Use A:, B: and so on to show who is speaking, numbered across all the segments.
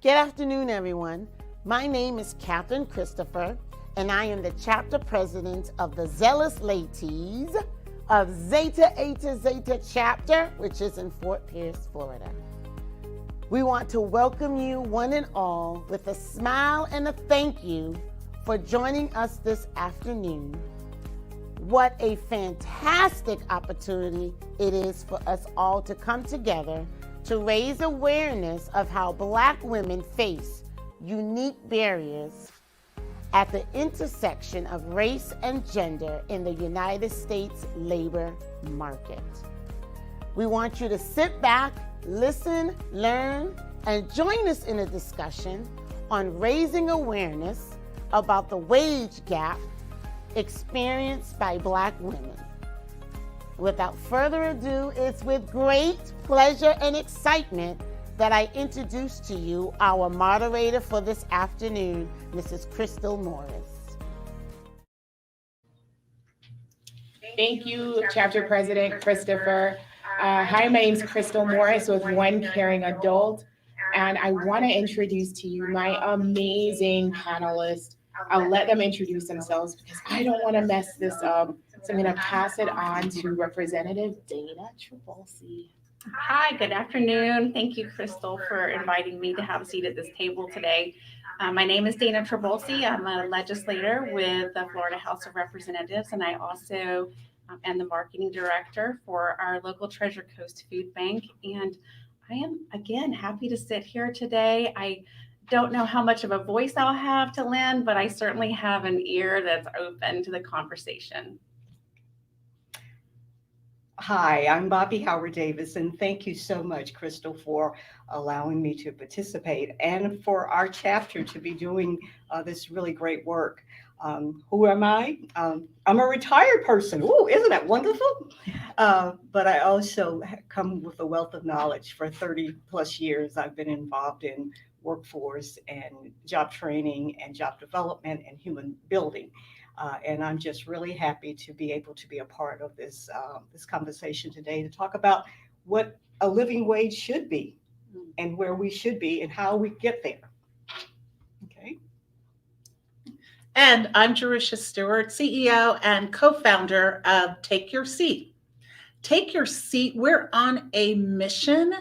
A: Good afternoon, everyone. My name is Catherine Christopher, and I am the chapter president of the Zealous Ladies of Zeta Zeta chapter, which is in Fort Pierce, Florida. We want to welcome you one and all with a smile and a thank you for joining us this afternoon. What a fantastic opportunity it is for us all to come together to raise awareness of how Black women face unique barriers at the intersection of race and gender in the United States labor market. We want you to sit back, listen, learn, and join us in a discussion on raising awareness about the wage gap experienced by Black women. Without further ado, it's with great pleasure and excitement that I introduce to you our moderator for this afternoon, Mrs. Crystal Morris.
B: Thank you, Chapter President Christopher. Hi, my name is Crystal Morris with One Caring Adult, and I want to introduce to you my amazing panelists. I'll let them introduce themselves because I don't want to mess this up. So I'm going to pass it on to Representative Dana Trabulsy.
C: Hi, good afternoon. Thank you, Crystal, for inviting me to have a seat at this table today. My name is Dana Trabulsy. I'm a legislator with the Florida House of Representatives, and I also am the marketing director for our local Treasure Coast Food Bank. And I am, again, happy to sit here today. I don't know how much of a voice I'll have to lend, but I certainly have an ear that's open to the conversation.
D: Hi, I'm Bobbie Howard-Davis, and thank you so much, Crystal, for allowing me to participate and for our chapter to be doing this really great work. Who am I? I'm a retired person. Ooh, isn't that wonderful? But I also come with a wealth of knowledge. For 30 plus years, I've been involved in workforce and job training and job development and human building. And I'm just really happy to be able to be a part of this conversation today to talk about what a living wage should be and where we should be and how we get there. Okay.
E: And I'm Jerusha Stewart, CEO and co-founder of Take Your Seat. Take Your Seat, we're on a mission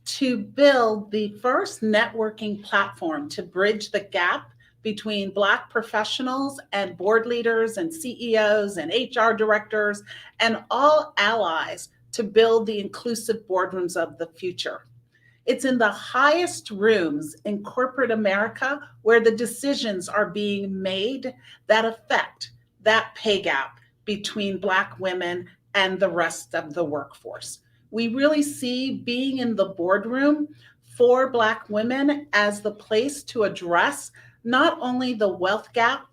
E: to build the first networking platform to bridge the gap between Black professionals and board leaders and CEOs and HR directors and all allies to build the inclusive boardrooms of the future. It's in the highest rooms in corporate America where the decisions are being made that affect that pay gap between Black women and the rest of the workforce. We really see being in the boardroom for Black women as the place to address not only the wealth gap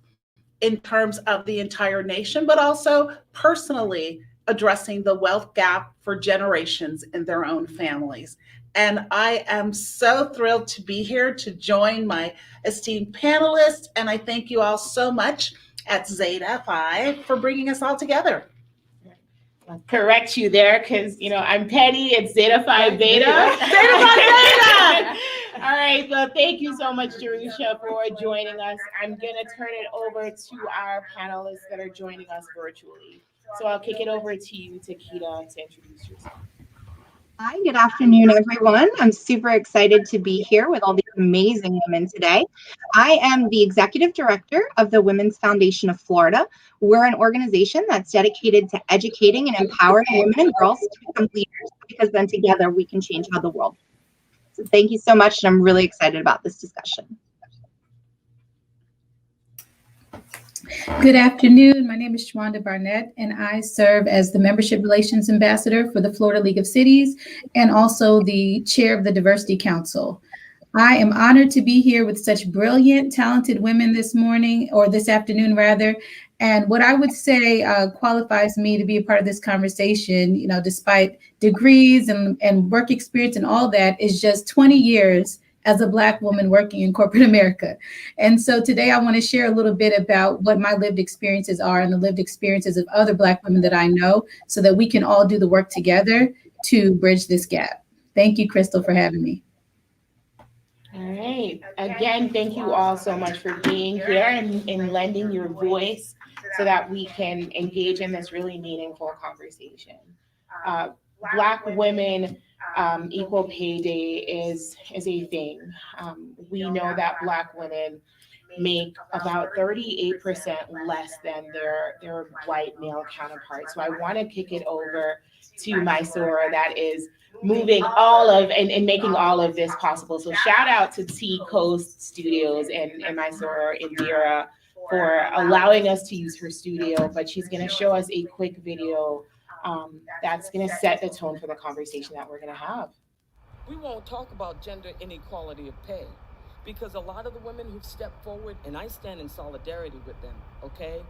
E: in terms of the entire nation, but also personally addressing the wealth gap for generations in their own families. And I am so thrilled to be here to join my esteemed panelists. And I thank you all so much at Zeta 5 for bringing us all together.
B: I'll correct you there because, I'm petty. It's Zeta Phi Beta.
E: Zeta Phi Beta!
B: All right, so thank you so much, Jerusha, for joining us. I'm going to turn it over to our panelists that are joining us virtually. So I'll kick it over to you, Takeata, to introduce yourself.
F: Hi, good afternoon, everyone. I'm super excited to be here with all these amazing women today. I am the executive director of the Women's Foundation of Florida. We're an organization that's dedicated to educating and empowering women and girls to become leaders, because then together we can change how the world works. So thank you so much, and I'm really excited about this discussion.
G: Good afternoon. My name is Shwanda Barnette, and I serve as the Membership Relations Ambassador for the Florida League of Cities and also the chair of the Diversity Council. I am honored to be here with such brilliant, talented women this morning, or this afternoon rather. And what I would say qualifies me to be a part of this conversation, despite degrees and work experience and all that, is just 20 years as a Black woman working in corporate America. And so today I want to share a little bit about what my lived experiences are and the lived experiences of other Black women that I know, so that we can all do the work together to bridge this gap. Thank you, Crystal, for having me.
B: All right. right. Again, thank you all so much for being here and lending your voice so that we can engage in this really meaningful conversation. Black women, equal pay day is a thing. We know that Black women make about 38% less than their white male counterparts. So I want to kick it over to Mysora that is moving all of and making all of this possible. So shout out to T Coast Studios and Mysora Indira for allowing us to use her studio, but she's going to show us a quick video that's going to set the tone for the conversation that we're going to have.
H: We won't talk about gender inequality of pay because a lot of the women who've stepped forward, and I stand in solidarity with them, okay?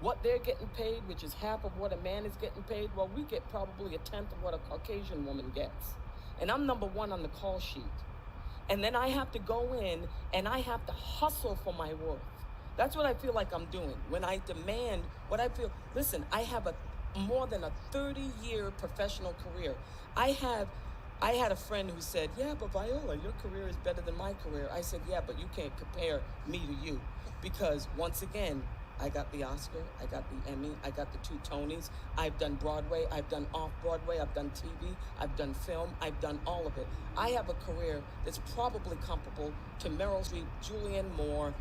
H: What they're getting paid, which is half of what a man is getting paid, well, we get probably a tenth of what a Caucasian woman gets. And I'm number one on the call sheet. And then I have to go in and I have to hustle for my worth. That's what I feel like I'm doing when I demand what I feel. Listen, I have more than a 30-year professional career. I had a friend who said, yeah, but Viola, your career is better than my career. I said, yeah, but you can't compare me to you. Because once again, I got the Oscar, I got the Emmy, I got the 2 Tonys. I've done Broadway, I've done off-Broadway, I've done TV, I've done film, I've done all of it. I have a career that's probably comparable to Meryl Streep, Julianne Moore,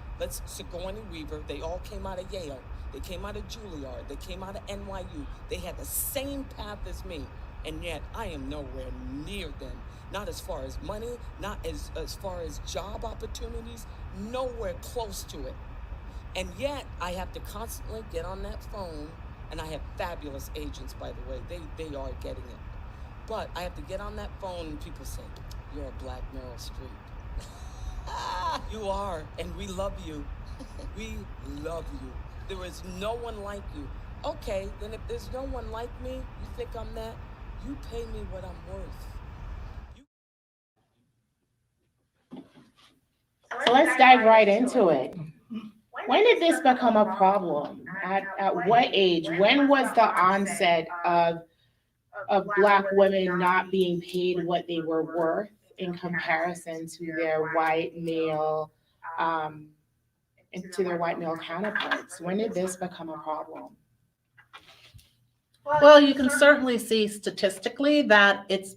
H: Sigourney Weaver. They all came out of Yale. They came out of Juilliard. They came out of NYU. They had the same path as me. And yet I am nowhere near them. Not as far as money, not as far as job opportunities, nowhere close to it. And yet I have to constantly get on that phone, and I have fabulous agents, by the way. They are getting it. But I have to get on that phone and people say, you're a Black Meryl Streep. You are, and we love you. We love you. There is no one like you. Okay, then if there's no one like me, you think I'm that? You pay me what I'm worth.
B: So let's dive right into it. When did this become a problem? At what age? When was the onset of Black women not being paid what they were worth in comparison to their white male counterparts? When did this become a problem?
E: Well, you can certainly see statistically that it's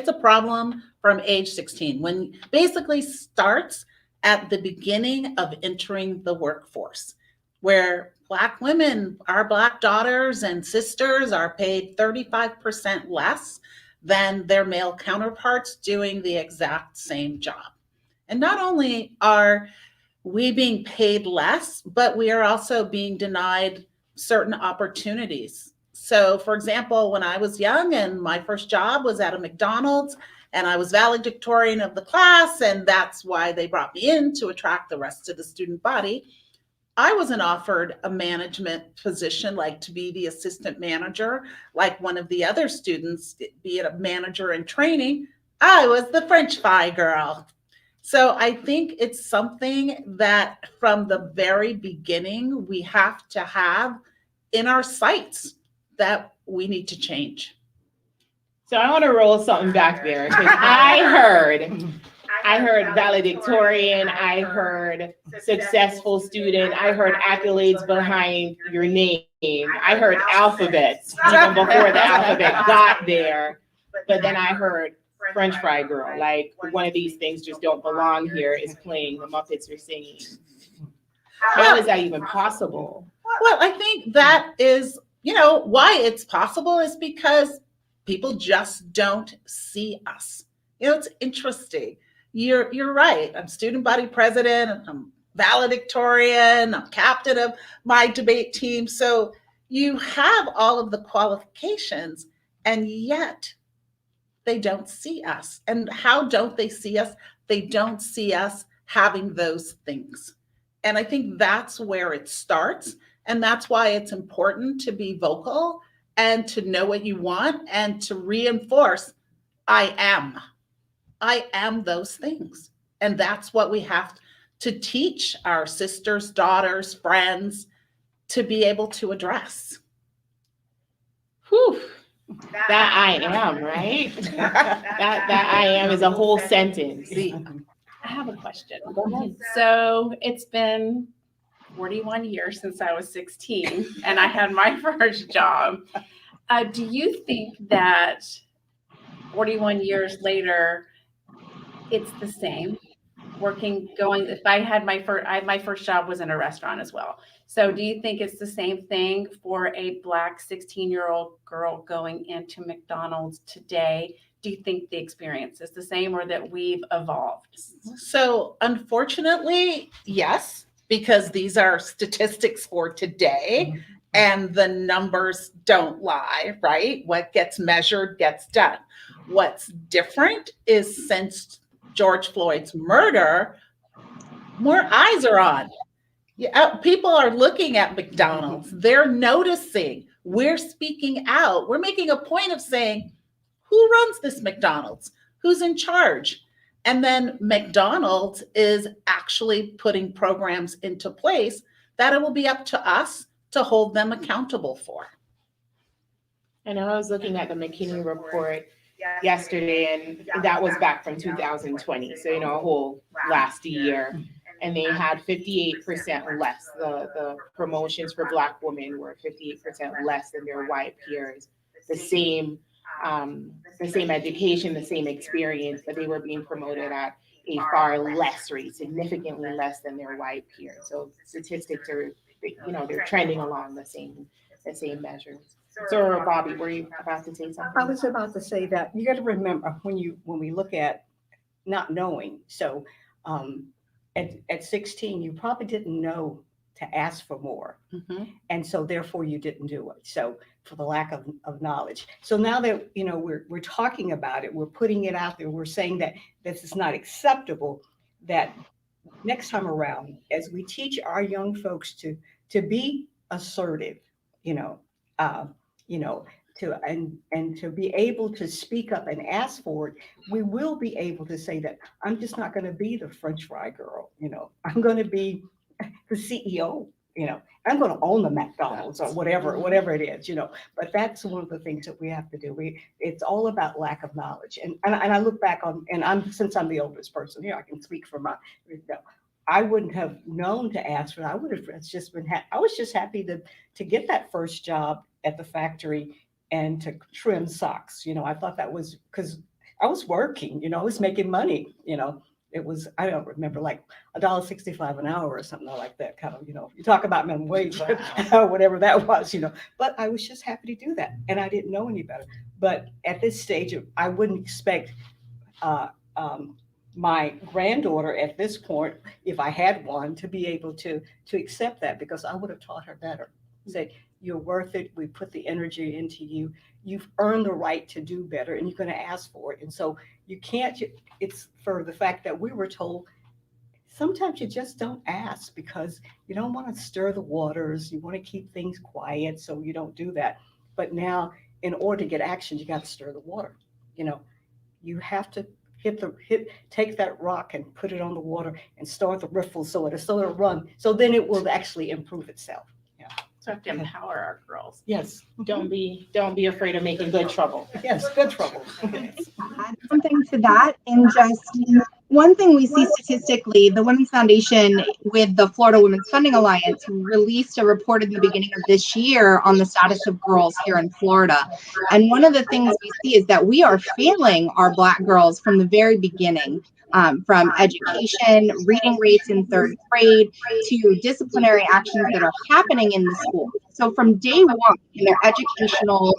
E: a problem from age 16, when basically starts at the beginning of entering the workforce, where Black women, our Black daughters and sisters, are paid 35% less than their male counterparts doing the exact same job. And not only are we being paid less, but we are also being denied certain opportunities. So, for example, when I was young and my first job was at a McDonald's, and I was valedictorian of the class, and that's why they brought me in to attract the rest of the student body, I wasn't offered a management position, like to be the assistant manager, like one of the other students, be it a manager in training. I was the French fry girl. So I think it's something that from the very beginning, we have to have in our sights that we need to change.
B: So I want to roll something back there, because I heard valedictorian, I heard successful student, I heard accolades behind your name, I heard alphabets even before the alphabet got there, but then I heard French fry girl, like one of these things just don't belong here is playing, the Muppets are singing. How is that even possible?
E: Well, I think that is, why it's possible is because people just don't see us. It's interesting. You're right. I'm student body president, I'm valedictorian, I'm captain of my debate team. So you have all of the qualifications, and yet they don't see us. And how don't they see us? They don't see us having those things. And I think that's where it starts. And that's why it's important to be vocal and to know what you want and to reinforce, I am those things. And that's what we have to teach our sisters, daughters, friends to be able to address.
B: Whew. That I am, right? that I am is a whole sentence.
C: I have a question.
B: Go ahead.
C: So it's been 41 years since I was 16 and I had my first job. Do you think that 41 years later, it's the same? If I had my first job was in a restaurant as well. So do you think it's the same thing for a Black 16-year-old girl going into McDonald's today? Do you think the experience is the same or that we've evolved?
E: So unfortunately, yes, because these are statistics for today and the numbers don't lie, right? What gets measured gets done. What's different is since George Floyd's murder, more eyes are on. Yeah, people are looking at McDonald's. They're noticing. We're speaking out. We're making a point of saying, who runs this McDonald's? Who's in charge? And then McDonald's is actually putting programs into place that it will be up to us to hold them accountable for.
B: I know I was looking at the McKinney report yesterday, and that was back from 2020. So, a whole last year. And they had 58% less. The promotions for Black women were 58% less than their white peers. The same education, the same experience, but they were being promoted at a far less rate, significantly less than their white peers. So statistics are, they're trending along the same measures. So, Bobbie, were you about to say something?
D: I was about to say that you got to remember when we look at not knowing. So at 16, you probably didn't know to ask for more. And so therefore you didn't do it. So for the lack of knowledge. So now that, we're talking about it, we're putting it out there, we're saying that this is not acceptable, that next time around, as we teach our young folks to be assertive, to be able to speak up and ask for it, we will be able to say that I'm just not going to be the French fry girl. I'm going to be the CEO. I'm going to own the McDonald's or whatever it is. But that's one of the things that we have to do. It's all about lack of knowledge. And I look back on, and since I'm the oldest person here, I can speak for I wouldn't have known to ask for it. I would have just been. I was just happy to get that first job at the factory and to trim socks. I thought that was because I was working. I was making money. It was, I don't remember, like $1.65 an hour or something like that. Kind of, you talk about minimum wage, whatever that was. But I was just happy to do that, and I didn't know any better. But at this stage, I wouldn't expect my granddaughter at this point, if I had one, to be able to accept that, because I would have taught her better. Say, you're worth it. We put the energy into you. You've earned the right to do better, and you're going to ask for it. And so you can't, it's for the fact that we were told sometimes you just don't ask because you don't want to stir the waters. You want to keep things quiet, so you don't do that. But now, in order to get action, you got to stir the water. You have to take that rock and put it on the water and start the riffles so it'll run. So then it will actually improve itself.
C: So we have to empower our girls.
D: Yes.
B: Don't be afraid of making good trouble.
D: Yes, good trouble.
F: Add something to that, and just one thing we see statistically, the Women's Foundation with the Florida Women's Funding Alliance released a report at the beginning of this year on the status of girls here in Florida. And one of the things we see is that we are failing our Black girls from the very beginning. From education, reading rates in third grade, to disciplinary actions that are happening in the school. So from day one in their educational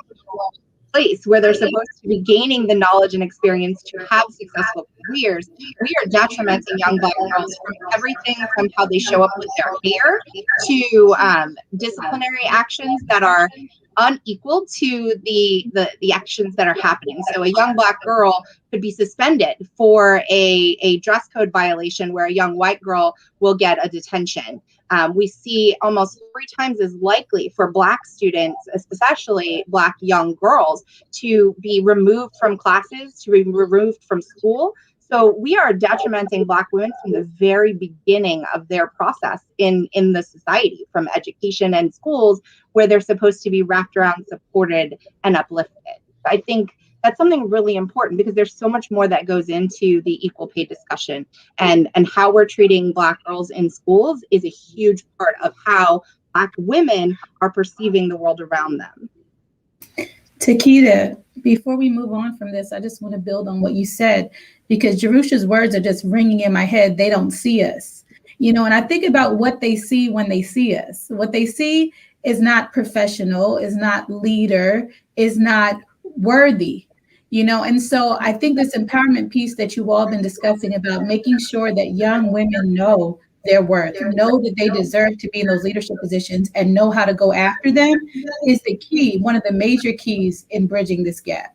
F: place where they're supposed to be gaining the knowledge and experience to have successful careers, we are detrimenting young Black girls from everything from how they show up with their hair to disciplinary actions that are unequal to the actions that are happening. So a young Black girl could be suspended for a dress code violation where a young white girl will get a detention. We see almost 3 times as likely for Black students, especially Black young girls, to be removed from classes, to be removed from school. So we are detrimenting Black women from the very beginning of their process in the society, from education and schools where they're supposed to be wrapped around, supported, and uplifted. I think that's something really important, because there's so much more that goes into the equal pay discussion, and how we're treating Black girls in schools is a huge part of how Black women are perceiving the world around them.
G: Takeata, before we move on from this, I just want to build on what you said, because Jerusha's words are just ringing in my head. They don't see us, and I think about what they see when they see us. What they see is not professional, is not leader, is not worthy, and so I think this empowerment piece that you've all been discussing about making sure that young women know their worth, know that they deserve to be in those leadership positions, and know how to go after them is the key, one of the major keys in bridging this gap.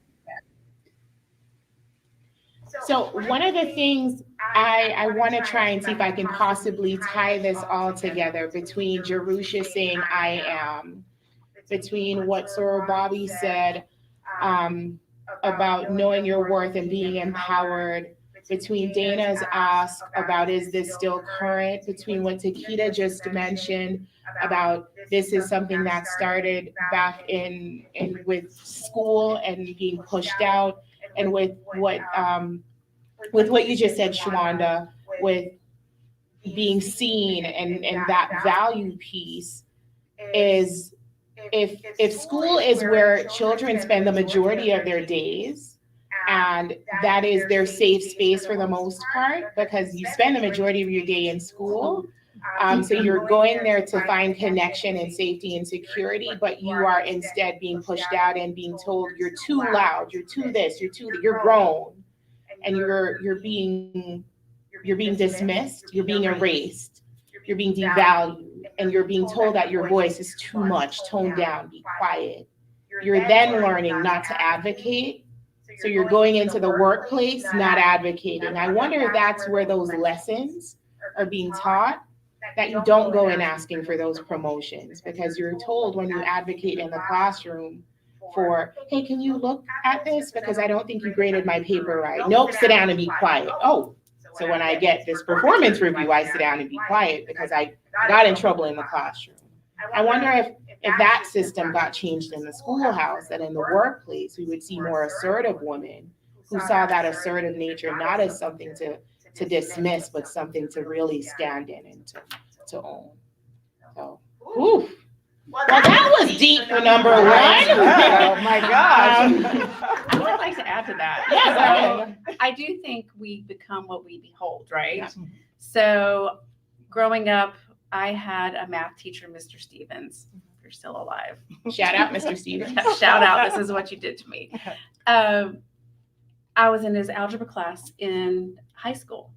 B: So one of the things I want to try and see if I can possibly tie this all together between Jerusha saying I am, between what Soror Bobbie said about knowing your worth and being empowered, between Dana's ask about is this still current, between what Takeata just mentioned about this is something that started back in with school and being pushed out, and with what you just said, Shwanda, with being seen and that value piece is if school is where children spend the majority of their days, and that is their safe space for the most part, because you spend the majority of your day in school. So you're going there to find connection and safety and security, but you are instead being pushed out and being told you're too loud, you're too this, you're grown, and you're being dismissed, you're being erased, you're being devalued, and you're being told that your voice is too much, tone down, be quiet. You're then learning not to advocate. So you're going into the workplace not advocating. I wonder if that's where those lessons are being taught, that you don't go in asking for those promotions, because you're told when you advocate in the classroom for, hey, can you look at this? Because I don't think you graded my paper right. Nope, sit down and be quiet. Oh, so when I get this performance review, I sit down and be quiet because I got in trouble in the classroom. I wonder if that system got changed in the schoolhouse, that in the workplace, we would see more assertive women who saw that assertive nature not as something to dismiss, but something to really stand in and to own. So, whew. Well, that was deep for number one.
D: Oh my gosh.
C: I would like to add to that.
B: Yeah,
C: So I do think we become what we behold, right?
B: Yeah.
C: So growing up, I had a math teacher, Mr. Stevens. If you're still alive.
B: Shout out, Mr. Stevens.
C: Shout out. This is what you did to me. I was in his algebra class in high school,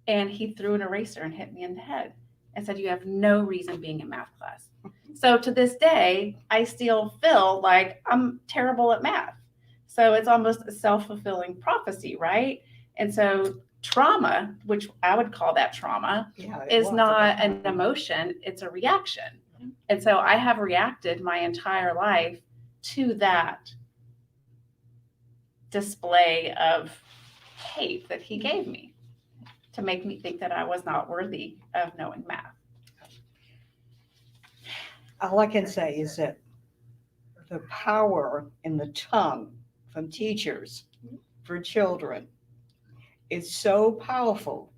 C: and he threw an eraser and hit me in the head and said, you have no reason being in math class. So to this day, I still feel like I'm terrible at math. So it's almost a self-fulfilling prophecy, right? And so trauma, which I would call that trauma, is not an emotion, it's a reaction. And so I have reacted my entire life to that display of hate that he gave me to make me think that I was not worthy of knowing math.
D: All I can say is that the power in the tongue from teachers for children is so powerful,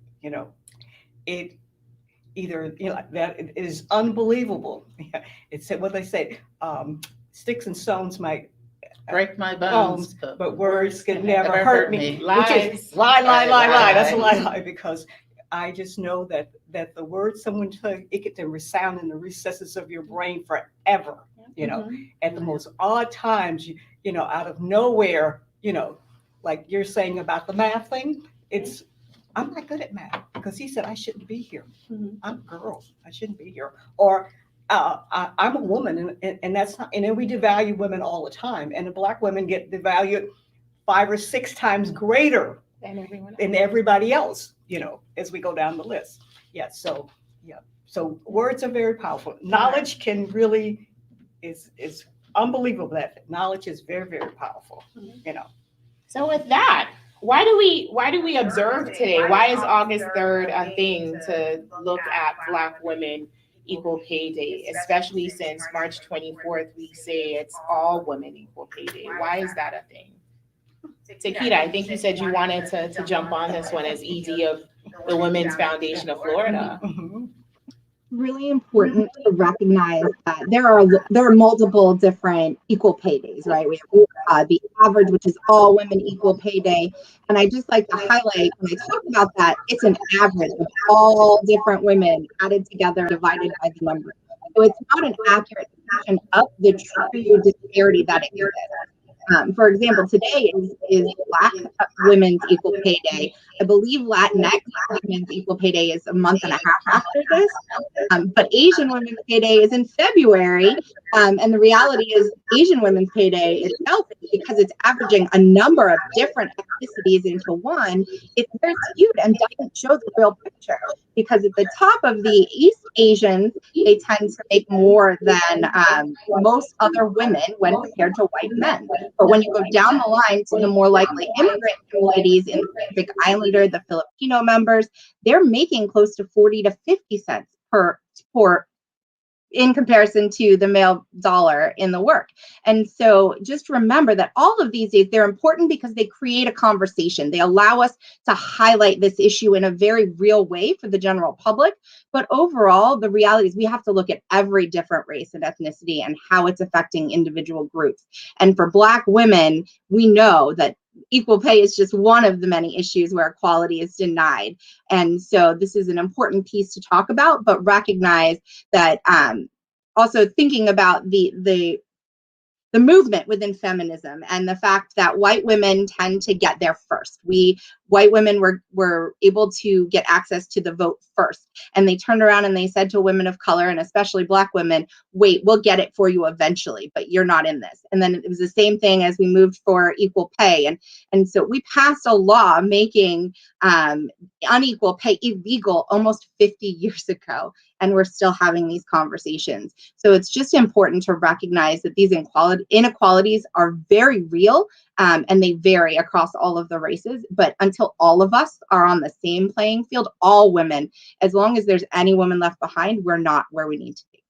D: it either, that it is unbelievable. It's what they say, sticks and stones might
E: break my bones,
D: but words can never hurt me.
B: Lies.
D: Lie. That's a lie, because I just know that the words someone told, it can resound in the recesses of your brain forever, at the most odd times, out of nowhere, like you're saying about the math thing, I'm not good at math because he said I shouldn't be here. I'm a girl, I shouldn't be here. Or I'm a woman, and that's not, and then we devalue women all the time, and the Black women get devalued 5 or 6 times greater than everybody else, as we go down the list. So words are very powerful. Knowledge can really is unbelievable. That knowledge is very, very powerful.
B: So with that, why do we observe today? Why is August 3rd a thing to look at Black women equal pay day, especially since March 24th we say it's all women equal pay day? Why is that a thing? Takeata, I think you said you wanted to jump on this one as ED of the Women's Foundation of Florida.
F: Really important to recognize that there are multiple different equal pay days, right? We have the average, which is all women equal pay day. And I just like to highlight when I talk about that, it's an average of all different women added together, divided by the number. So it's not an accurate depiction of the true disparity that exists. For example, today is Black women's equal pay day. I believe Latinx women's equal pay day is a month and a half after this. But Asian women's pay day is in February. And the reality is Asian women's pay day itself, because it's averaging a number of different ethnicities into one, it's very skewed and doesn't show the real picture. Because at the top of the East Asians, they tend to make more than most other women when compared to white men. But when you go down the line to the more likely immigrant communities in the Pacific Islander, the Filipino members, they're making close to 40 to 50 cents per in comparison to the male dollar in the work. And so just remember that all of these days, they're important because they create a conversation. They allow us to highlight this issue in a very real way for the general public. But overall, the reality is we have to look at every different race and ethnicity and how it's affecting individual groups. And for Black women, we know that equal pay is just one of the many issues where equality is denied. And so this is an important piece to talk about, but recognize that also thinking about the movement within feminism and the fact that white women tend to get there first. White women were able to get access to the vote first. And they turned around and they said to women of color, and especially Black women, wait, we'll get it for you eventually, but you're not in this. And then it was the same thing as we moved for equal pay. And so we passed a law making unequal pay illegal almost 50 years ago. And we're still having these conversations. So it's just important to recognize that these inequalities are very real, and they vary across all of the races. But until all of us are on the same playing field, all women, as long as there's any woman left behind, we're not where we need to be.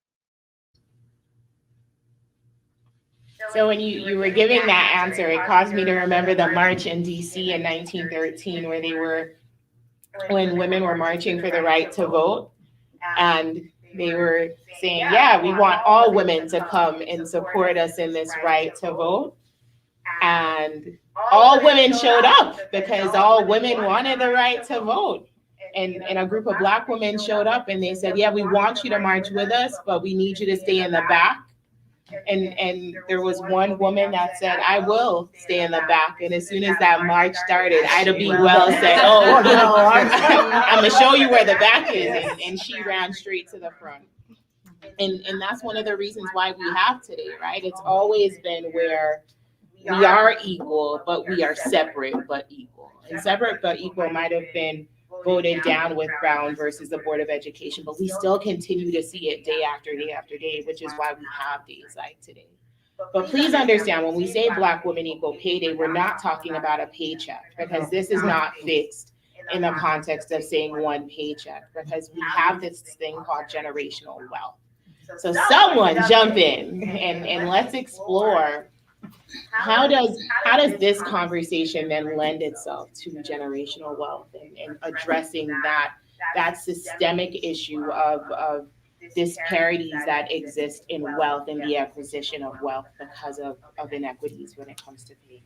B: So when you were giving that answer, it caused me to remember the march in DC in 1913, when women were marching for the right to vote. And they were saying, yeah, we want all women to come and support us in this right to vote. And all women showed up because all women wanted the right to vote. And a group of Black women showed up and they said, yeah, we want you to march with us, but we need you to stay in the back. And there was one woman that said, I will stay in the back. And as soon as that march started, Ida B. Wells said, oh, no, I'm going to show you where the back is. And she ran straight to the front. And that's one of the reasons why we have today, right? It's always been where we are equal, but we are separate but equal. And separate but equal might have been voted down with Brown versus the Board of Education, but we still continue to see it day after day after day, which is why we have days like today. But please understand, when we say Black women equal pay day, we're not talking about a paycheck, because this is not fixed in the context of saying one paycheck, because we have this thing called generational wealth. So someone jump in and let's explore how does this conversation then lend itself to generational wealth and addressing that systemic issue of disparities that exist in wealth and the acquisition of wealth because of inequities when it comes to pay.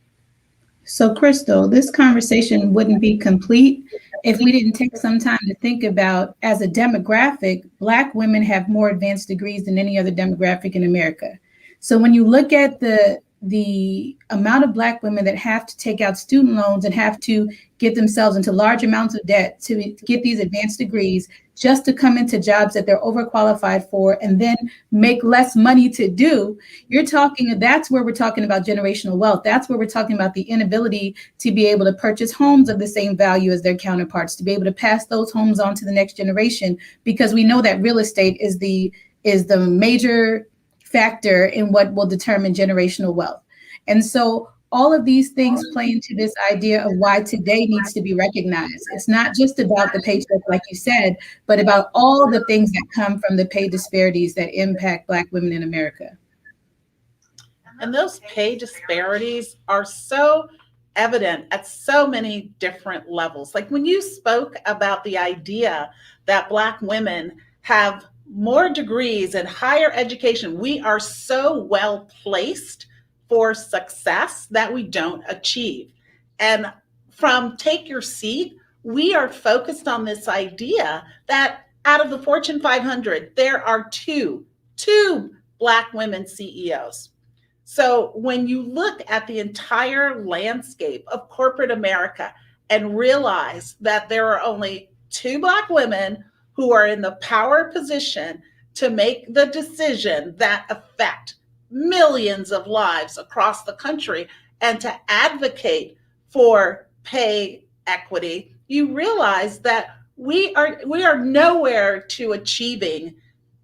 G: So Crystal, this conversation wouldn't be complete if we didn't take some time to think about, as a demographic, Black women have more advanced degrees than any other demographic in America. So when you look at the amount of Black women that have to take out student loans and have to get themselves into large amounts of debt to get these advanced degrees just to come into jobs that they're overqualified for and then make less money to do, that's where we're talking about generational wealth. That's where we're talking about the inability to be able to purchase homes of the same value as their counterparts, to be able to pass those homes on to the next generation, because we know that real estate is the major factor in what will determine generational wealth. And so all of these things play into this idea of why today needs to be recognized. It's not just about the paycheck, like you said, but about all the things that come from the pay disparities that impact Black women in America.
E: And those pay disparities are so evident at so many different levels. Like when you spoke about the idea that Black women have more degrees and higher education, we are so well placed for success that we don't achieve. And from Take Your Seat, we are focused on this idea that out of the Fortune 500, there are two Black women CEOs. So when you look at the entire landscape of corporate America and realize that there are only 2 Black women who are in the power position to make the decision that affect millions of lives across the country and to advocate for pay equity, you realize that we are nowhere to achieving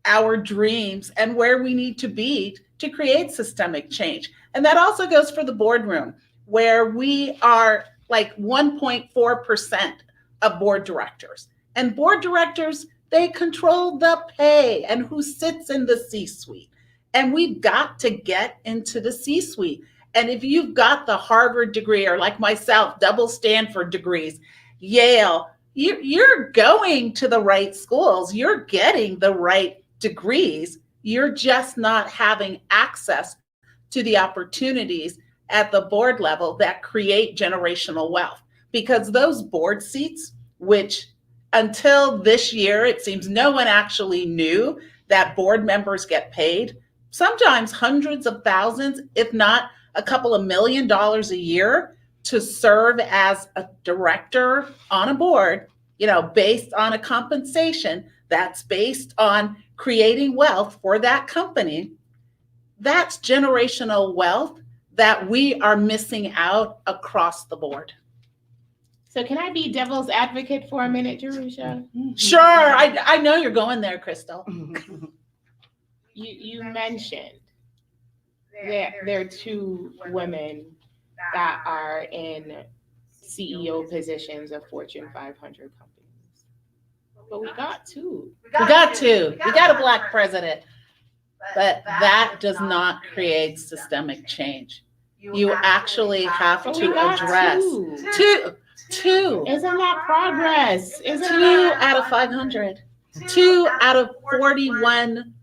E: our dreams and where we need to be to create systemic change. And that also goes for the boardroom, where we are like 1.4% of board directors. And board directors, they control the pay and who sits in the C-suite. And we've got to get into the C-suite. And if you've got the Harvard degree, or like myself, double Stanford degrees, Yale, you're going to the right schools, you're getting the right degrees, you're just not having access to the opportunities at the board level that create generational wealth. Because those board seats, which until this year, it seems no one actually knew that board members get paid, sometimes hundreds of thousands, if not a couple of $1 million a year to serve as a director on a board, based on a compensation that's based on creating wealth for that company. That's generational wealth that we are missing out across the board.
B: So can I be devil's advocate for a minute, Jerusha?
E: Sure, I know you're going there, Crystal.
B: You mentioned that there are 2 women that are in CEO positions of Fortune 500 companies. But we got 2.
E: We got a Black president, but that does not create systemic change. You actually have to address two.
B: Isn't that progress? Isn't
E: 2 out of 500. 2 out of 41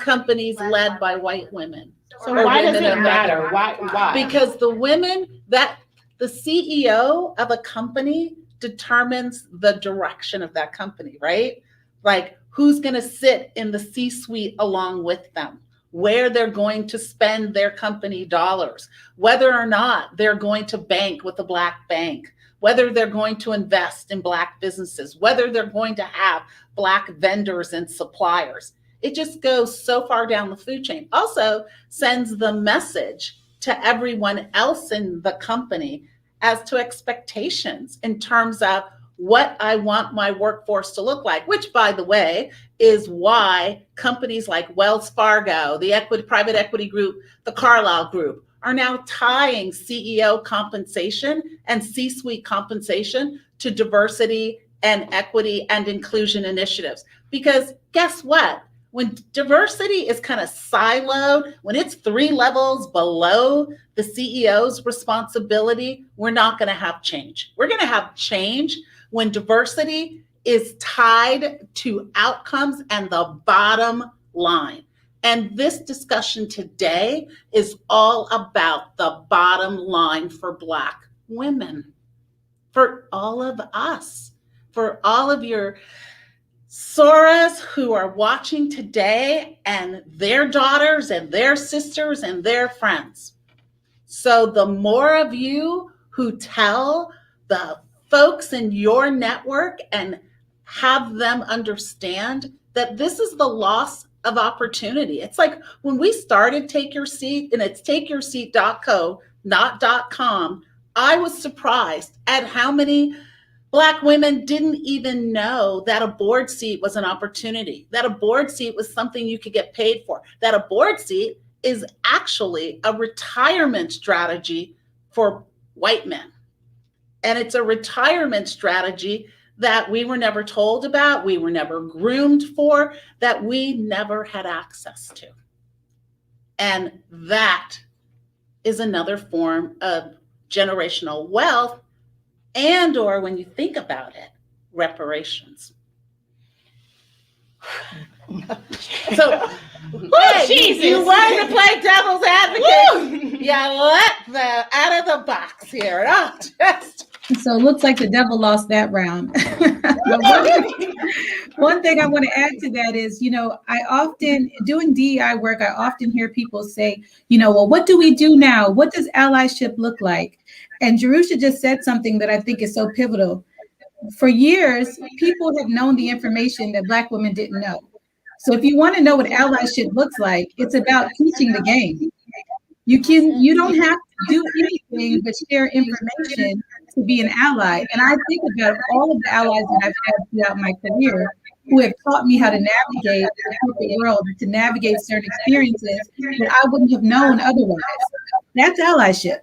E: companies led by white women.
B: So why does it matter? Why?
E: Because the women that the CEO of a company determines the direction of that company, right? Like who's going to sit in the C-suite along with them, where they're going to spend their company dollars, whether or not they're going to bank with a Black bank, whether they're going to invest in Black businesses, whether they're going to have Black vendors and suppliers. It just goes so far down the food chain. Also sends the message to everyone else in the company as to expectations in terms of what I want my workforce to look like, which, by the way, is why companies like Wells Fargo, the private equity group, the Carlyle Group, are now tying CEO compensation and C-suite compensation to diversity and equity and inclusion initiatives. Because guess what? When diversity is kind of siloed, when it's 3 levels below the CEO's responsibility, we're not going to have change. We're going to have change when diversity is tied to outcomes and the bottom line. And this discussion today is all about the bottom line for Black women, for all of us, for all of your Soras who are watching today and their daughters and their sisters and their friends. So the more of you who tell the folks in your network and have them understand that this is the loss of opportunity. It's like when we started Take Your Seat, and it's takeyourseat.co, not .com, I was surprised at how many Black women didn't even know that a board seat was an opportunity, that a board seat was something you could get paid for, that a board seat is actually a retirement strategy for white men. And it's a retirement strategy that we were never told about, we were never groomed for, that we never had access to. And that is another form of generational wealth, and or when you think about it, reparations. So, hey, you wanted to play devil's advocate. Yeah, let the out of the box here.
G: So it looks like the devil lost that round. One thing I want to add to that is, I often, doing DEI work, I often hear people say, well, what do we do now? What does allyship look like? And Jerusha just said something that I think is so pivotal. For years, people have known the information that Black women didn't know. So if you want to know what allyship looks like, it's about teaching the game. You don't have to do anything but share information to be an ally. And I think about all of the allies that I've had throughout my career who have taught me how to navigate the corporate world, to navigate certain experiences that I wouldn't have known otherwise. That's allyship.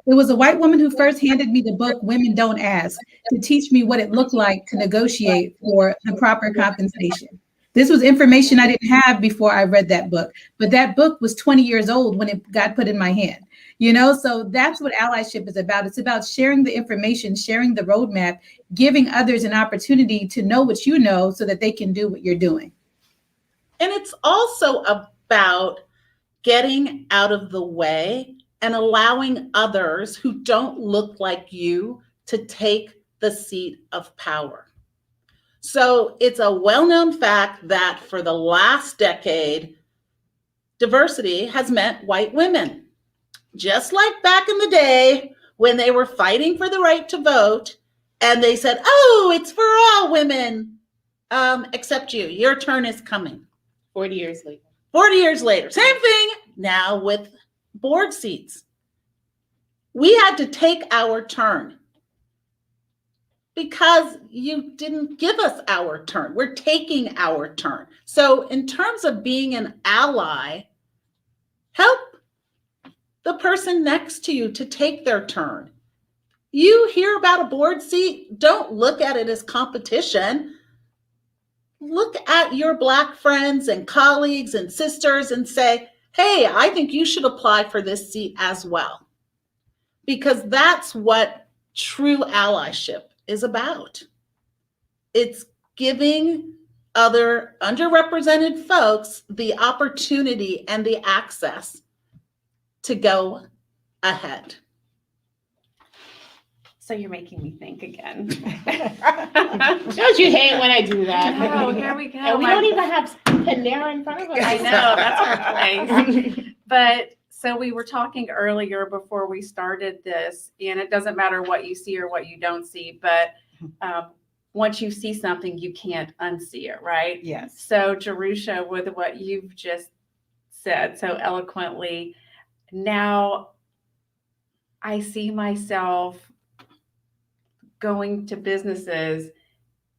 G: It was a white woman who first handed me the book, Women Don't Ask, to teach me what it looked like to negotiate for the proper compensation. This was information I didn't have before I read that book, but that book was 20 years old when it got put in my hand. So that's what allyship is about. It's about sharing the information, sharing the roadmap, giving others an opportunity to know what you know so that they can do what you're doing.
E: And it's also about getting out of the way and allowing others who don't look like you to take the seat of power. So it's a well-known fact that for the last decade, diversity has meant white women. Just like back in the day when they were fighting for the right to vote and they said, oh, it's for all women, except you. Your turn is coming.
B: 40 years later.
E: 40 years later. Same thing now with board seats. We had to take our turn because you didn't give us our turn. We're taking our turn. So in terms of being an ally, help the person next to you to take their turn. You hear about a board seat, don't look at it as competition. Look at your Black friends and colleagues and sisters and say, hey, I think you should apply for this seat as well. Because that's what true allyship is about. It's giving other underrepresented folks the opportunity and the access to go ahead.
C: So you're making me think again.
B: Don't you hate when I do that?
C: No, here we go.
B: And we don't even have Panera in front of us.
C: I know, that's our place. But so we were talking earlier before we started this, and it doesn't matter what you see or what you don't see, but once you see something, you can't unsee it, right?
D: Yes.
C: So Jerusha, with what you've just said so eloquently, now I see myself going to businesses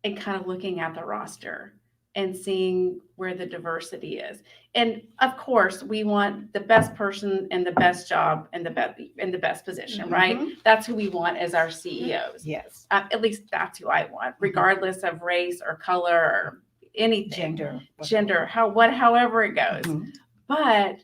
C: and kind of looking at the roster and seeing where the diversity is. And of course, we want the best person and the best job and the best position, right? That's who we want as our CEOs.
D: Yes.
C: At least that's who I want, regardless of race or color or anything. Gender, however it goes. But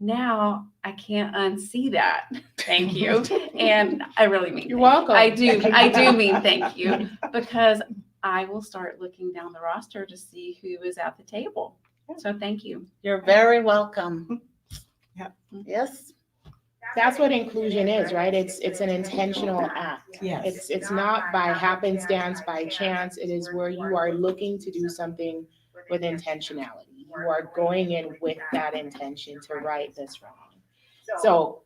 C: now I can't unsee that. Thank you. And I really mean
B: you're welcome.
C: I do mean thank you, because I will start looking down the roster to see who is at the table. So thank you.
E: You're very welcome.
D: Yeah.
E: Yes.
B: That's what inclusion is, right? It's an intentional act.
D: Yes.
B: It's not by happenstance, by chance. It is where you are looking to do something with intentionality. You are going in with that intention to right this wrong. So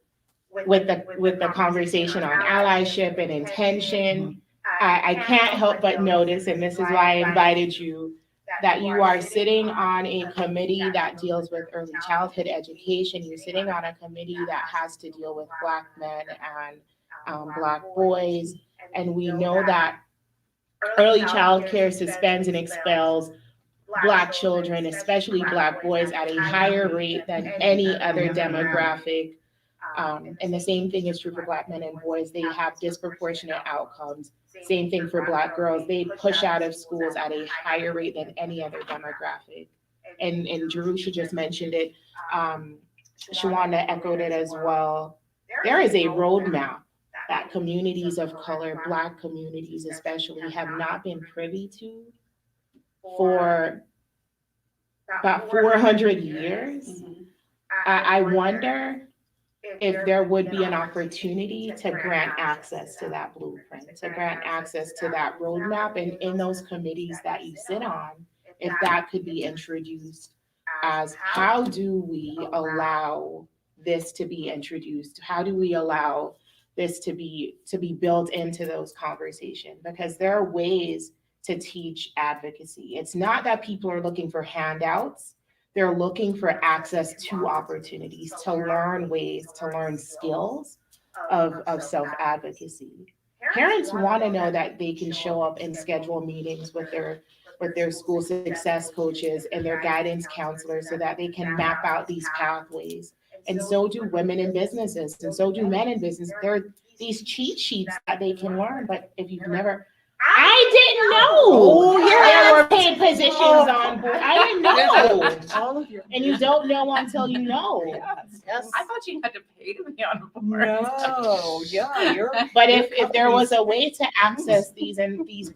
B: with the conversation on allyship and intention, I can't help but notice, and this is why I invited you, that you are sitting on a committee that deals with early childhood education. You're sitting on a committee that has to deal with Black men and Black boys. And we know that early child care suspends and expels Black children, especially Black boys, at a higher rate than any other demographic. And the same thing is true for Black men and boys. They have disproportionate outcomes. Same thing for Black girls. They push out of schools at a higher rate than any other demographic. And Jerusha just mentioned it. Shwanda echoed it as well. there is a roadmap that communities of color, Black communities especially, have not been privy to for about 400 years. I wonder if there would be an opportunity to grant access to that blueprint, to grant access to that roadmap, and in those committees that you sit on, if that could be introduced as how do we allow this to be introduced? How do we allow this to be built into those conversations? Because there are ways to teach advocacy. It's not that people are looking for handouts. They're looking for access to opportunities, to learn ways, to learn skills of self-advocacy. Parents want to know that they can show up and schedule meetings with their school success coaches and their guidance counselors so that they can map out these pathways. And so do women in businesses, and so do men in business. There are these cheat sheets that they can learn, but if you've never, I didn't know there were paid positions on board. I didn't know. And you don't know until you know.
D: Yes.
C: I thought you had to pay to be on a board.
D: No, yeah,
B: But if there was a way to access these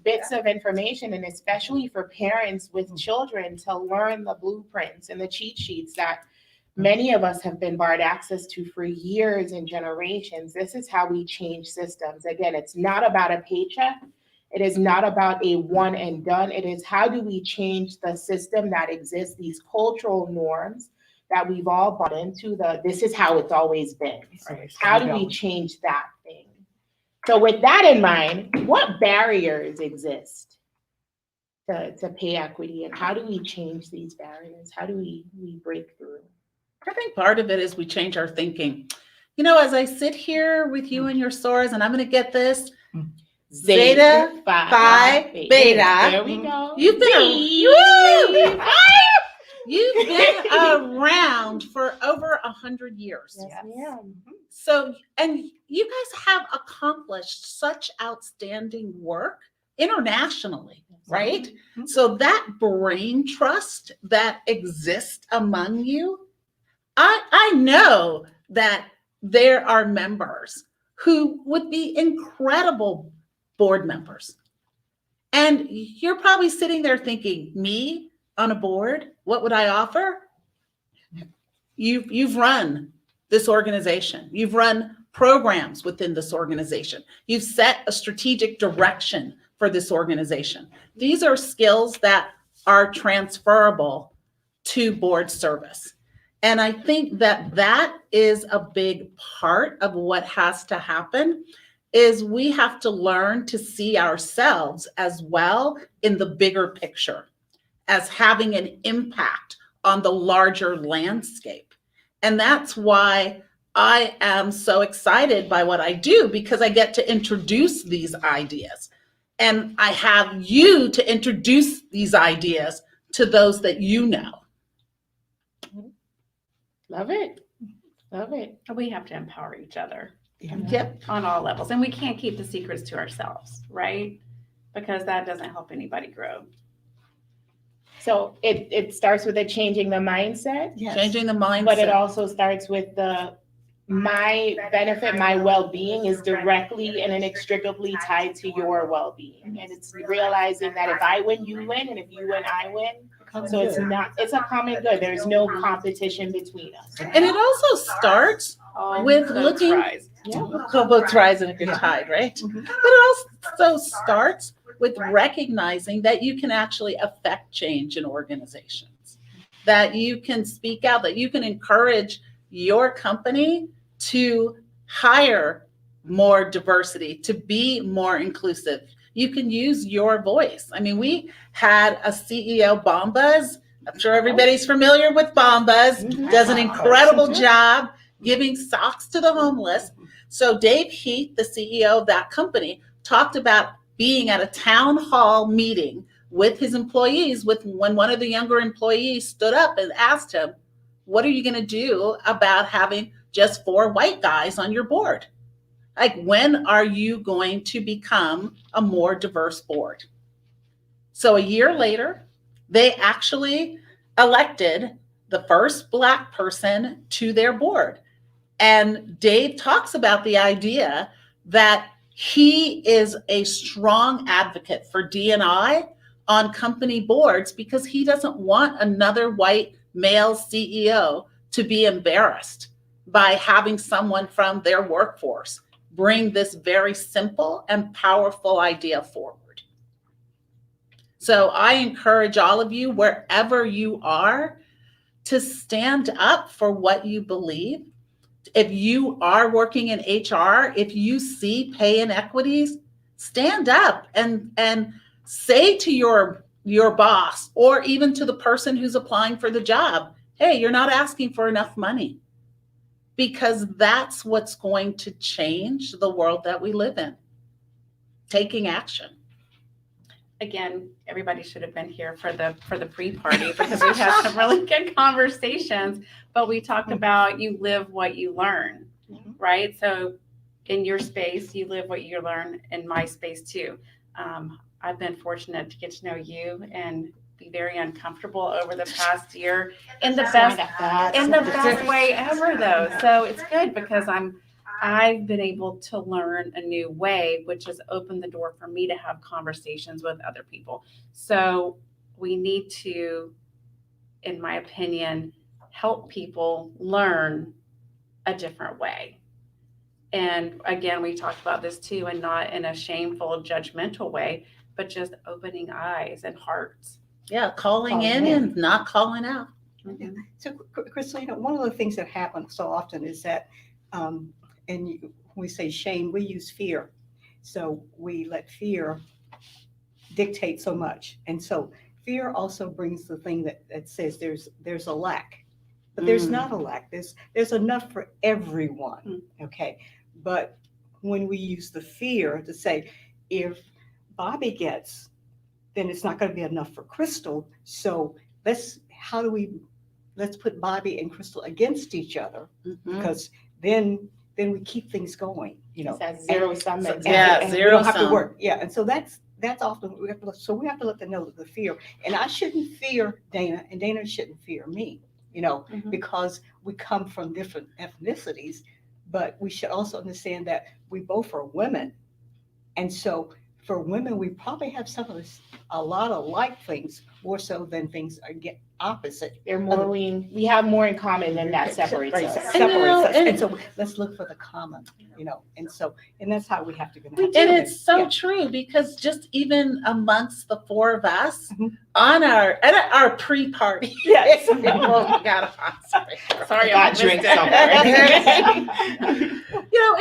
B: bits of information, and especially for parents with children to learn the blueprints and the cheat sheets that many of us have been barred access to for years and generations, this is how we change systems. Again, it's not about a paycheck. It is not about a one and done. It is how do we change the system that exists, these cultural norms that we've all bought into, this is how it's always been. How do we change that thing? So with that in mind, what barriers exist to pay equity, and how do we change these barriers? How do we break through?
E: I think part of it is we change our thinking. You know, as I sit here with you and your SOARs, and I'm going to get this, Zeta, Phi, Beta.
B: There we go.
E: You've been around for over 100 years.
B: Yes, ma'am.
E: So, and you guys have accomplished such outstanding work internationally, right?
D: Mm-hmm.
E: So that brain trust that exists among you, I know that there are members who would be incredible board members. And you're probably sitting there thinking, me on a board, what would I offer? You've run this organization. You've run programs within this organization. You've set a strategic direction for this organization. These are skills that are transferable to board service. And I think that that is a big part of what has to happen, is we have to learn to see ourselves as well in the bigger picture, as having an impact on the larger landscape. And that's why I am so excited by what I do, because I get to introduce these ideas. And I have you to introduce these ideas to those that you know.
B: Love it. Love it.
C: We have to empower each other.
E: Yep.
C: On all levels. And we can't keep the secrets to ourselves, right? Because that doesn't help anybody grow.
B: So it starts with changing the mindset.
E: Yes. Changing the mindset.
B: But it also starts with my benefit, my well-being is directly and inextricably tied to your well-being. And it's realizing that if I win, you win, and if you win, I win. So it's a common good. There's no competition between us.
E: And it also starts with looking, boats rise in a good tide, right? Mm-hmm. But it also starts with recognizing that you can actually affect change in organizations, that you can speak out, that you can encourage your company to hire more diversity, to be more inclusive. You can use your voice. I mean, we had a CEO, Bombas. I'm sure everybody's familiar with Bombas. Mm-hmm. Does an incredible job giving socks to the homeless. So Dave Heath, the CEO of that company, talked about being at a town hall meeting with his employees when one of the younger employees stood up and asked him, what are you going to do about having just 4 white guys on your board? Like, when are you going to become a more diverse board? So a year later, they actually elected the first Black person to their board. And Dave talks about the idea that he is a strong advocate for D&I on company boards because he doesn't want another white male CEO to be embarrassed by having someone from their workforce bring this very simple and powerful idea forward. So I encourage all of you, wherever you are, to stand up for what you believe. If you are working in HR, if you see pay inequities, stand up and say to your boss or even to the person who's applying for the job, hey, you're not asking for enough money. Because that's what's going to change the world that we live in. Taking action.
C: Again, everybody should have been here for the pre-party because we had some really good conversations, but we talked about you live what you learn, right? So in your space, you live what you learn. In my space too. I've been fortunate to get to know you and be very uncomfortable over the past year in the best way ever though. So it's good because I've been able to learn a new way, which has opened the door for me to have conversations with other people. So we need to, in my opinion, help people learn a different way. And again, we talked about this too, and not in a shameful, judgmental way, but just opening eyes and hearts.
E: Yeah, calling in and not calling out.
D: Yeah. So, Crystal, one of the things that happens so often is that, when we say shame, we use fear. So we let fear dictate so much. And so fear also brings the thing that says there's a lack. But there's not a lack. There's enough for everyone. Okay. But when we use the fear to say, if Bobbie gets, then it's not going to be enough for Crystal. So let's put Bobbie and Crystal against each other, because then we keep things going.
B: It's that zero sum.
D: And
E: zero
D: we don't have
E: sum.
D: to work. Yeah, and so that's often we have to let them know the fear. And I shouldn't fear Dana, and Dana shouldn't fear me. Because we come from different ethnicities, but we should also understand that we both are women, and so. For women, we probably have a lot of like things, more so than things are opposite.
B: We have more in common than that separates us.
D: And so let's look for the common, and that's how we have to.
E: And it's so true, because just even amongst the four of us at our pre-party.
D: Yes.
E: Oh my God,
B: Sorry, I drink somewhere.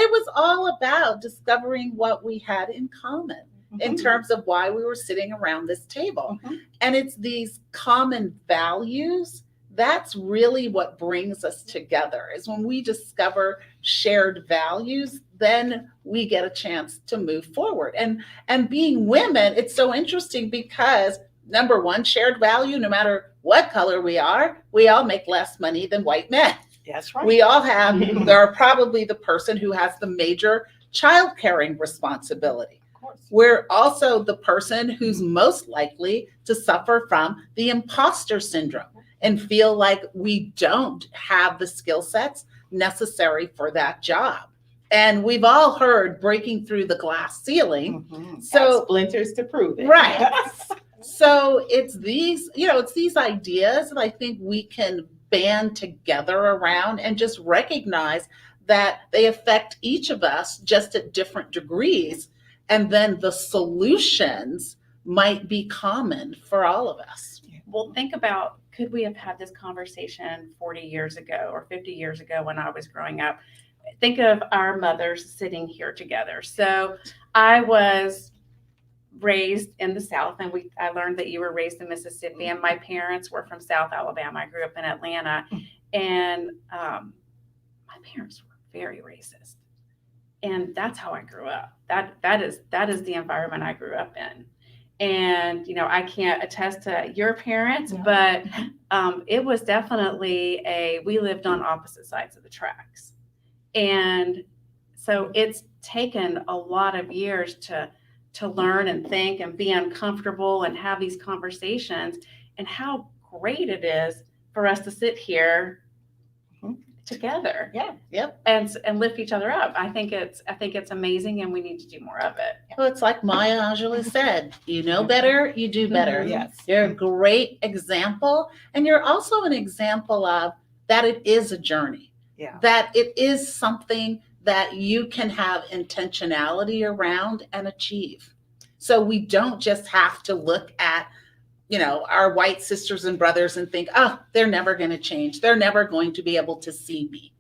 E: It was all about discovering what we had in common. In terms of why we were sitting around this table. And it's these common values, that's really what brings us together, is when we discover shared values, then we get a chance to move forward. And being women, it's so interesting because number one, shared value, no matter what color we all make less money than white men.
D: That's right.
E: We all are probably the person who has the major child caring responsibility. We're also the person who's most likely to suffer from the imposter syndrome and feel like we don't have the skill sets necessary for that job. And we've all heard breaking through the glass ceiling. So
B: splinters to prove it.
E: Right. So it's these ideas that I think we can band together around and just recognize that they affect each of us just at different degrees. And then the solutions might be common for all of us.
C: Well, think about, could we have had this conversation 40 years ago or 50 years ago when I was growing up? Think of our mothers sitting here together. So I was raised in the South, and I learned that you were raised in Mississippi, and my parents were from South Alabama. I grew up in Atlanta, and my parents were very racist. And that's how I grew up. That is the environment I grew up in. And, I can't attest to your parents, but it was definitely we lived on opposite sides of the tracks. And so it's taken a lot of years to learn and think and be uncomfortable and have these conversations, and how great it is for us to sit here together.
E: Yeah. Yep.
C: And lift each other up. I think it's amazing, and we need to do more of it.
E: Well, it's like Maya Angelou said, you know better, you do better.
A: Yes.
E: You're a great example. And you're also an example of that it is a journey.
D: Yeah.
E: That it is something that you can have intentionality around and achieve. So we don't just have to look at, our white sisters and brothers and think, oh, they're never going to change. They're never going to be able to see me.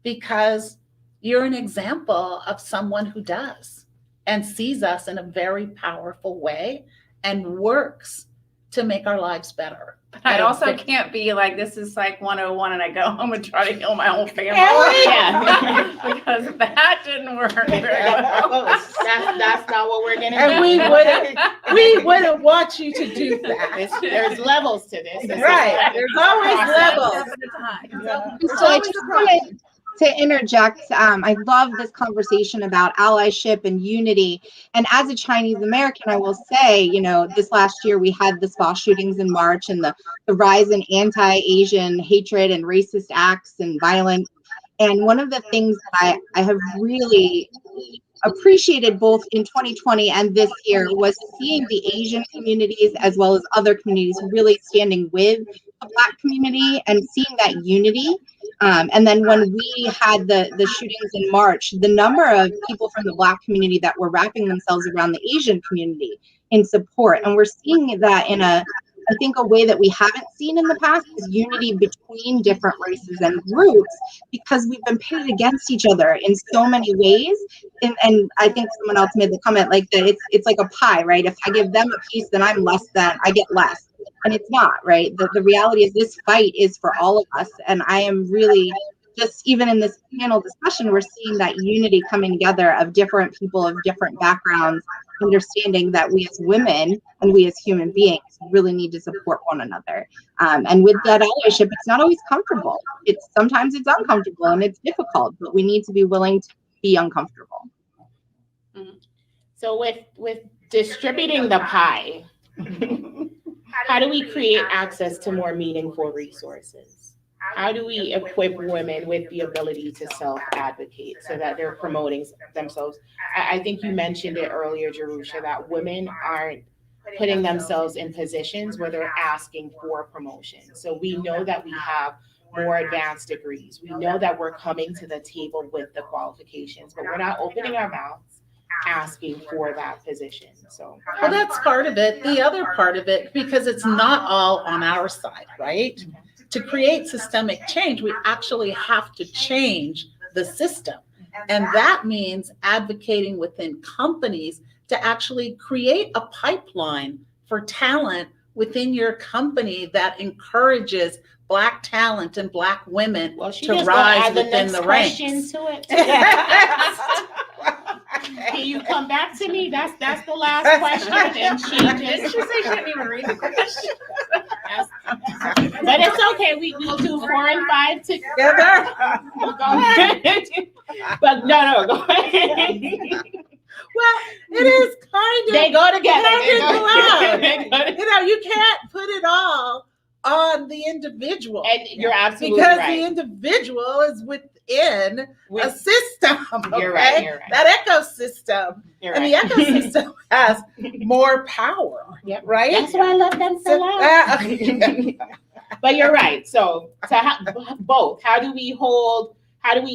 E: Because you're an example of someone who does and sees us in a very powerful way and works to make our lives better.
C: But I also can't be like, this is like 101 and I go home and try to heal my whole family. Because that didn't work very well.
B: That's not what we're gonna
E: And
B: do.
E: we wouldn't want you to do that.
B: There's levels to this.
E: Right. There's always levels.
F: So I just wanted to interject. I love this conversation about allyship and unity. And as a Chinese American, I will say, this last year we had the spa shootings in March and the rise in anti-Asian hatred and racist acts and violence. And one of the things that I have really appreciated both in 2020 and this year was seeing the Asian communities as well as other communities really standing with the Black community and seeing that unity. And then when we had the shootings in March, the number of people from the Black community that were wrapping themselves around the Asian community in support. And we're seeing that in I think a way that we haven't seen in the past is unity between different races and groups, because we've been pitted against each other in so many ways. And I think someone else made the comment like that it's like a pie, right? If I give them a piece, then I'm less than, I get less. And it's not, right? The reality is this fight is for all of us. And I am really just, even in this panel discussion, we're seeing that unity coming together of different people of different backgrounds, understanding that we as women and we as human beings really need to support one another. And with that allyship, it's not always comfortable. Sometimes it's uncomfortable and it's difficult, but we need to be willing to be uncomfortable.
B: So with distributing the pie, how do we create access to more meaningful resources? How do we equip women with the ability to self-advocate so that they're promoting themselves? I think you mentioned it earlier, Jerusha, that women aren't putting themselves in positions where they're asking for promotion. So we know that we have more advanced degrees. We know that we're coming to the table with the qualifications, but we're not opening our mouths asking for that position. So
E: well, that's part of it. The other part of it, because it's not all on our side, right? To create systemic change, we actually have to change the system. And that means advocating within companies to actually create a pipeline for talent within your company that encourages Black talent and Black women to rise within the ranks.
B: Can you come back to me? That's the last question. And she
C: Didn't she say she didn't even read the question?
B: But it's okay. We'll do 4 and 5 together. We'll go ahead. But no, go ahead.
E: Well, it is kind of.
B: They go together.
E: You can't put it all on the individual.
B: And you're absolutely
E: because
B: right.
E: The individual is within a system. Okay?
B: You're right.
E: That ecosystem. And the ecosystem has more power.
B: Yep.
E: Right?
B: That's why I love them so much. But you're right. So to have both, how do we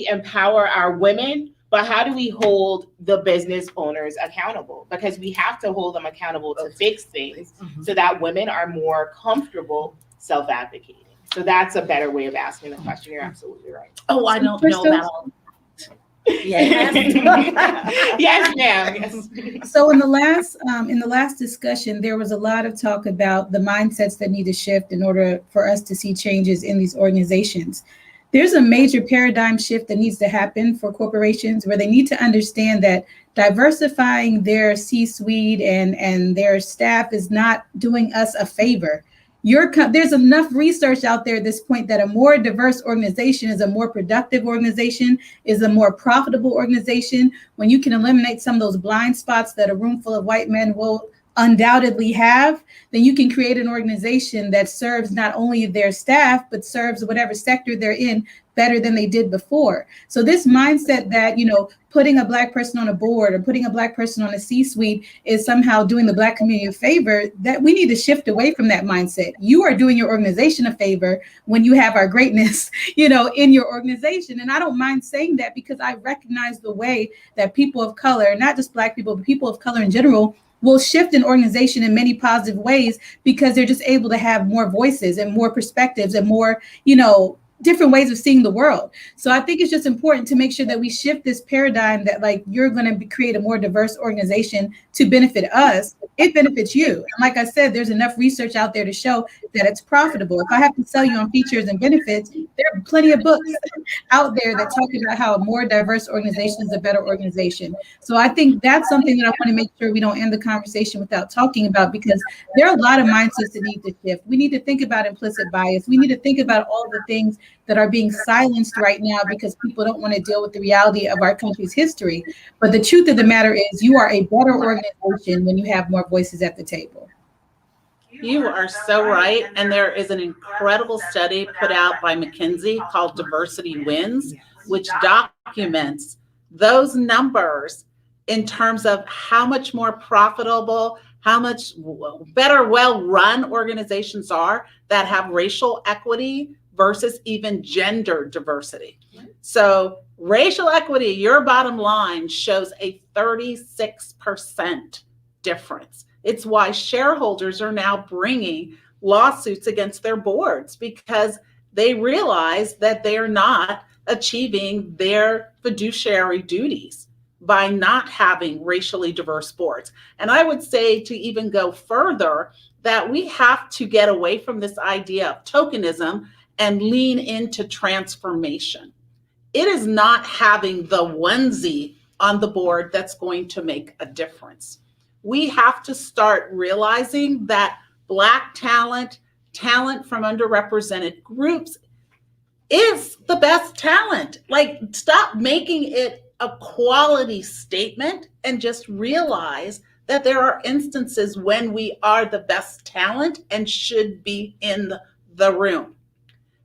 B: empower our women, but how do we hold the business owners accountable? Because we have to hold them accountable to fix things so that women are more comfortable self-advocating. So that's a better way of asking the question. You're absolutely right.
E: Oh, I don't know that all.
B: Yes. Yes, ma'am. Yes.
G: So in the last discussion, there was a lot of talk about the mindsets that need to shift in order for us to see changes in these organizations. There's a major paradigm shift that needs to happen for corporations where they need to understand that diversifying their C-suite and their staff is not doing us a favor. There's enough research out there at this point that a more diverse organization is a more productive organization, is a more profitable organization. When you can eliminate some of those blind spots that a room full of white men will undoubtedly have, then you can create an organization that serves not only their staff, but serves whatever sector they're in better than they did before. So this mindset that, putting a Black person on a board or putting a Black person on a C-suite is somehow doing the Black community a favor, that we need to shift away from that mindset. You are doing your organization a favor when you have our greatness, in your organization. And I don't mind saying that because I recognize the way that people of color, not just Black people, but people of color in general, will shift an organization in many positive ways because they're just able to have more voices and more perspectives and more, different ways of seeing the world. So I think it's just important to make sure that we shift this paradigm that like you're going to create a more diverse organization to benefit us. It benefits you. And like I said, there's enough research out there to show that it's profitable. If I have to sell you on features and benefits, there are plenty of books out there that talk about how a more diverse organization is a better organization. So I think that's something that I want to make sure we don't end the conversation without talking about, because there are a lot of mindsets that need to shift. We need to think about implicit bias. We need to think about all the things that are being silenced right now because people don't want to deal with the reality of our country's history. But the truth of the matter is you are a better organization when you have more voices at the table.
E: You are so right. And there is an incredible study put out by McKinsey called Diversity Wins, which documents those numbers in terms of how much more profitable, how much better, well-run organizations are that have racial equity versus even gender diversity. So racial equity, your bottom line shows a 36% difference. It's why shareholders are now bringing lawsuits against their boards, because they realize that they are not achieving their fiduciary duties by not having racially diverse boards. And I would say, to even go further, that we have to get away from this idea of tokenism and lean into transformation. It is not having the onesie on the board that's going to make a difference. We have to start realizing that Black talent, talent from underrepresented groups is the best talent. Like, stop making it a quality statement and just realize that there are instances when we are the best talent and should be in the room.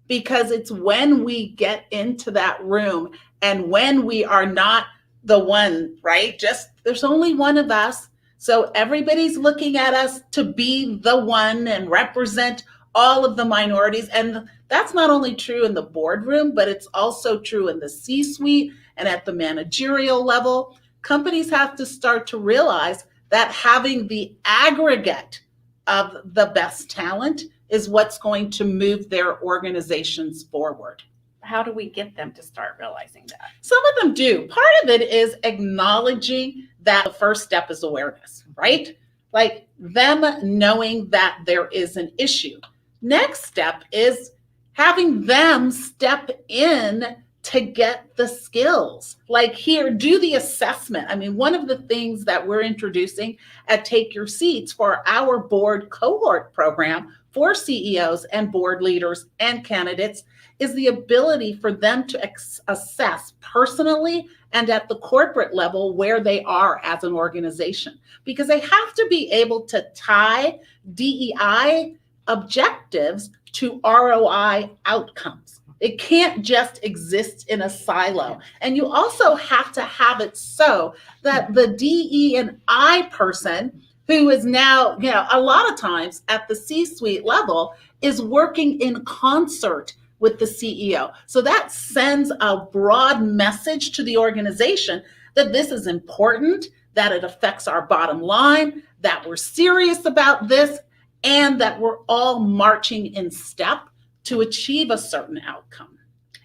E: Because it's when we get into that room and when we are not the one, right? Just there's only one of us. So everybody's looking at us to be the one and represent all of the minorities. And that's not only true in the boardroom, but it's also true in the C-suite and at the managerial level. Companies have to start to realize that having the aggregate of the best talent is what's going to move their organizations forward.
C: How do we get them to start realizing that?
E: Some of them do. Part of it is acknowledging that the first step is awareness, right? Like them knowing that there is an issue. Next step is having them step in to get the skills. Like, here, do the assessment. I mean, one of the things that we're introducing at Take Your Seats for our board cohort program for CEOs and board leaders and candidates is the ability for them to assess personally and at the corporate level where they are as an organization, because they have to be able to tie DEI objectives to ROI outcomes. It can't just exist in a silo. And you also have to have it so that the DE&I person, who is now, a lot of times at the C-suite level, is working in concert with the CEO. So that sends a broad message to the organization that this is important, that it affects our bottom line, that we're serious about this, and that we're all marching in step to achieve a certain outcome.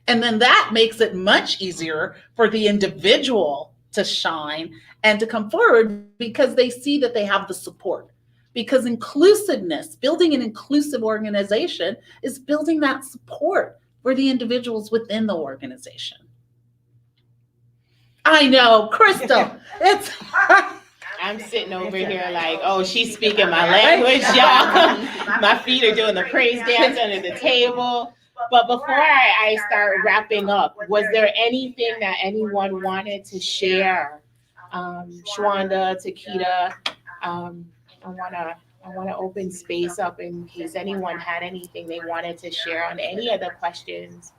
E: And then that makes it much easier for the individual to shine and to come forward because they see that they have the support. Because inclusiveness, building an inclusive organization, is building that support for the individuals within the organization. I know, Crystal, it's...
B: I'm sitting over here like, oh, she's speaking my language, y'all. My feet are doing the praise dance under the table. But before I start wrapping up, was there anything that anyone wanted to share? Shwanda, Takeata, wanna open space up in case anyone had anything they wanted to share on any of the questions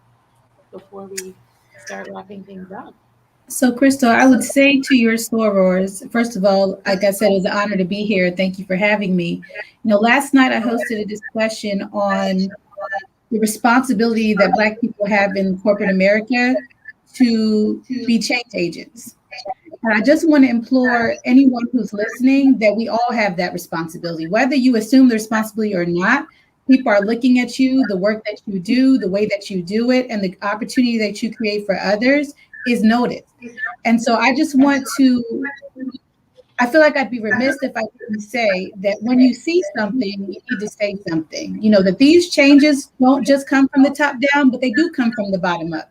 B: before we start wrapping things up.
G: So, Crystal, I would say to your sorors, first of all, like I said, it was an honor to be here. Thank you for having me. Last night I hosted a discussion on the responsibility that Black people have in corporate America to be change agents. And I just want to implore anyone who's listening that we all have that responsibility, whether you assume the responsibility or not. People are looking at you, the work that you do, the way that you do it, and the opportunity that you create for others is noticed. And so I just want to, I feel like I'd be remiss if I didn't say that when you see something, you need to say something. That these changes don't just come from the top down, but they do come from the bottom up.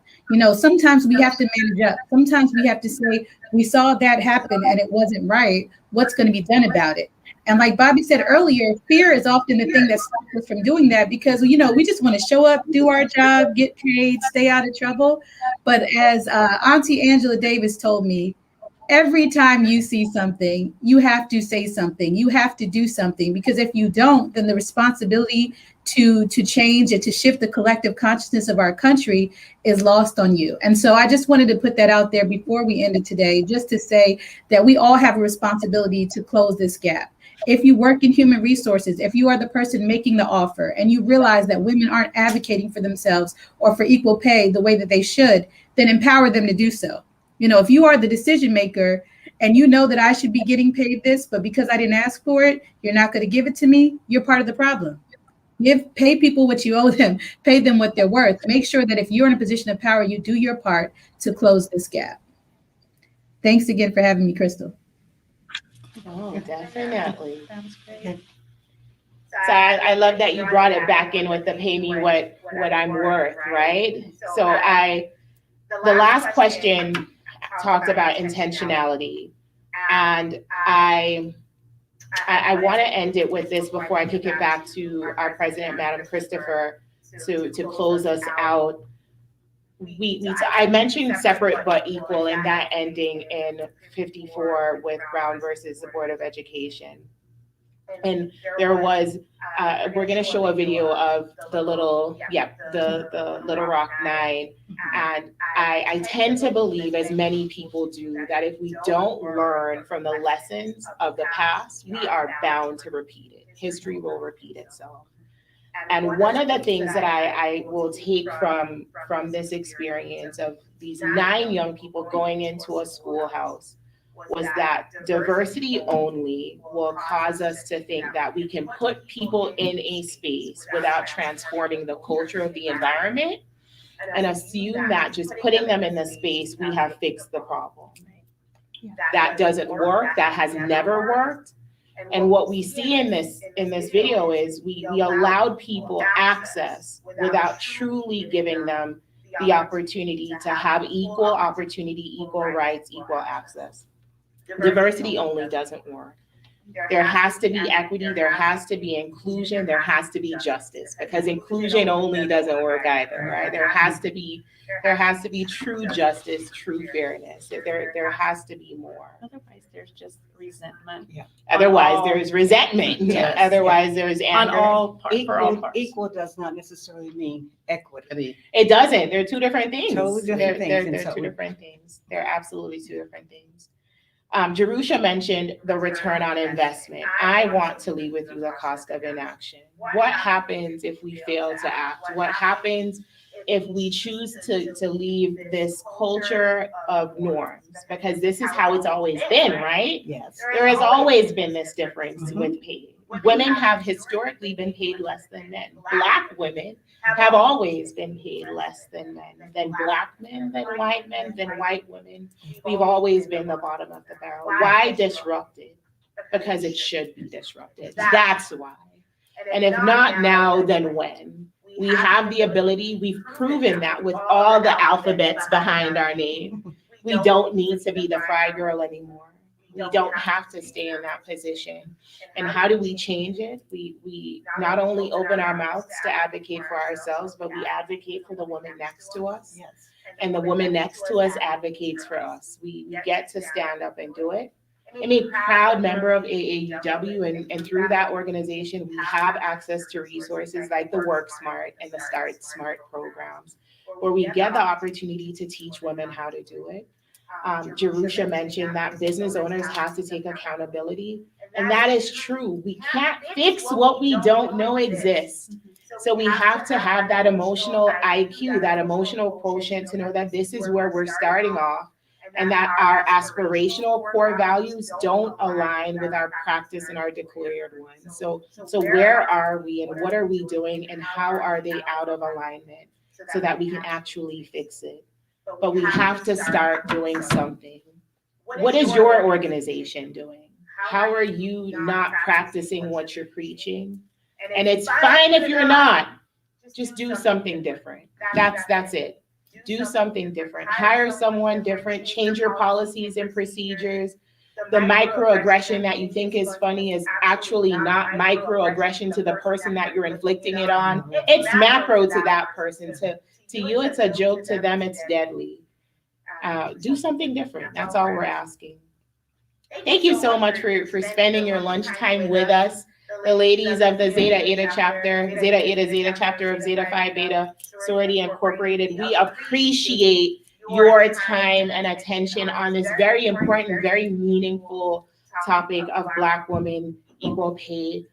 G: Sometimes we have to manage up. Sometimes we have to say, we saw that happen and it wasn't right. What's going to be done about it? And like Bobbie said earlier, fear is often the thing that stops us from doing that because, we just want to show up, do our job, get paid, stay out of trouble. But as Auntie Angela Davis told me, every time you see something, you have to say something. You have to do something, because if you don't, then the responsibility to change and to shift the collective consciousness of our country is lost on you. And so I just wanted to put that out there before we ended today, just to say that we all have a responsibility to close this gap. If you work in human resources, if you are the person making the offer and you realize that women aren't advocating for themselves or for equal pay the way that they should, then empower them to do so. If you are the decision maker and you know that I should be getting paid this, but because I didn't ask for it, you're not going to give it to me, you're part of the problem. Pay people what you owe them, pay them what they're worth. Make sure that if you're in a position of power, you do your part to close this gap. Thanks again for having me, Crystal.
B: Oh, definitely.
C: Sounds great.
B: So I love that you brought it back in with the pay me what I'm worth, right? So the last question talked about intentionality, and I want to end it with this before I kick it back to our president, Madam Christopher, to close us out. I mentioned separate but equal, and that ending in 54 with Brown versus the Board of Education. And there was, we're going to show a video of the Little Rock Nine. And I tend to believe, as many people do, that if we don't learn from the lessons of the past, we are bound to repeat it. History will repeat itself. And one of the things that I will take from this experience of these 9 young people going into a schoolhouse was that diversity only will cause us to think that we can put people in a space without transforming the culture of the environment and assume that just putting them in the space, we have fixed the problem. That doesn't work. That has never worked. And what we see in this video is we allowed people access without truly giving them the opportunity to have equal opportunity, equal rights, equal access. Diversity only doesn't work. There has to be equity, there has to be inclusion, there has to be justice, because inclusion only doesn't work either, right? There has to be true justice, true fairness. There has to be more.
C: Otherwise, there's just resentment.
D: Yeah.
B: Otherwise, there's resentment.
D: Yes.
B: Otherwise, there's anger.
C: For all parts.
D: Equal does not necessarily mean equity.
B: It doesn't. They're two different things.
D: Totally different things.
B: They're two different things. They're absolutely two different things. Jerusha mentioned the return on investment. I want to leave with you the cost of inaction. What happens if we fail to act? What happens if we choose to leave this culture of norms? Because this is how it's always been, right?
D: Yes.
B: There has always been this difference with pay. Women have historically been paid less than men. Black women have always been paid less than men, than Black men, than white women. We've always been the bottom of the barrel. Why disrupt it? Because it should be disrupted. That's why. And if not now, then when? We have the ability. We've proven that with all the alphabets behind our name. We don't need to be the fry girl anymore. We don't have to stay in that position. And how do we change it? We not only open our mouths to advocate for ourselves, but we advocate for the woman next to us.
D: Yes.
B: And the woman next to us advocates for us. We get to stand up and do it. I'm a proud member of AAW, and through that organization, we have access to resources like the Work Smart and the Start Smart programs, where we get the opportunity to teach women how to do it. Jerusha mentioned that business owners have to take accountability, and that is true. We can't fix what we don't know exists. So we have to have that emotional IQ, that emotional quotient to know that this is where we're starting off, and that our aspirational core values don't align with our practice and our declared ones. So where are we, and what are we doing, and how are they out of alignment so that we can actually fix it? But we have to start doing something. What is your organization doing? How are you not practicing what you're preaching? And it's fine if you're not. Just do something different. That's it. Do something different. Hire someone different. Change your policies and procedures. The microaggression that you think is funny is actually not microaggression to the person that you're inflicting it on. It's macro to that person. To you, it's a joke. To them, it's deadly. Do something different. That's all we're asking. Thank you so much for spending your lunchtime with us. The ladies of the Zeta Eta chapter, Zeta Eta Zeta chapter of Zeta Phi Beta Sorority Incorporated, we appreciate your time and attention on this very important, very meaningful topic of Black women equal pay.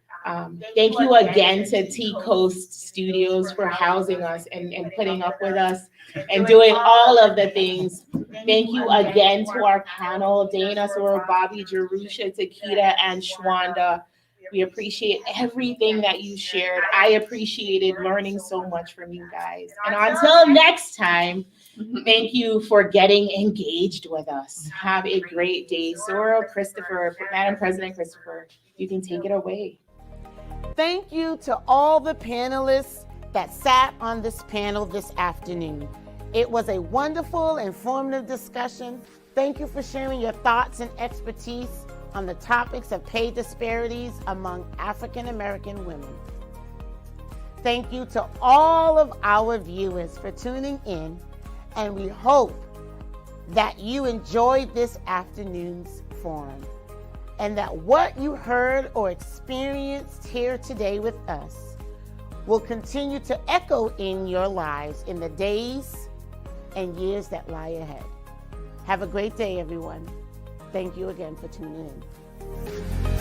B: Thank you again to T Coast Studios for housing us and putting up with us and doing all of the things. Thank you again to our panel, Dana, Sora, Bobbie, Jerusha, Takeata, and Shwanda. We appreciate everything that you shared. I appreciated learning so much from you guys. And until next time, thank you for getting engaged with us. Have a great day. Sora, Christopher, Madam President Christopher, you can take it away.
A: Thank you to all the panelists that sat on this panel this afternoon. It was a wonderful, informative discussion. Thank you for sharing your thoughts and expertise on the topics of pay disparities among African American women. Thank you to all of our viewers for tuning in, and we hope that you enjoyed this afternoon's forum, and that what you heard or experienced here today with us will continue to echo in your lives in the days and years that lie ahead. Have a great day, everyone. Thank you again for tuning in.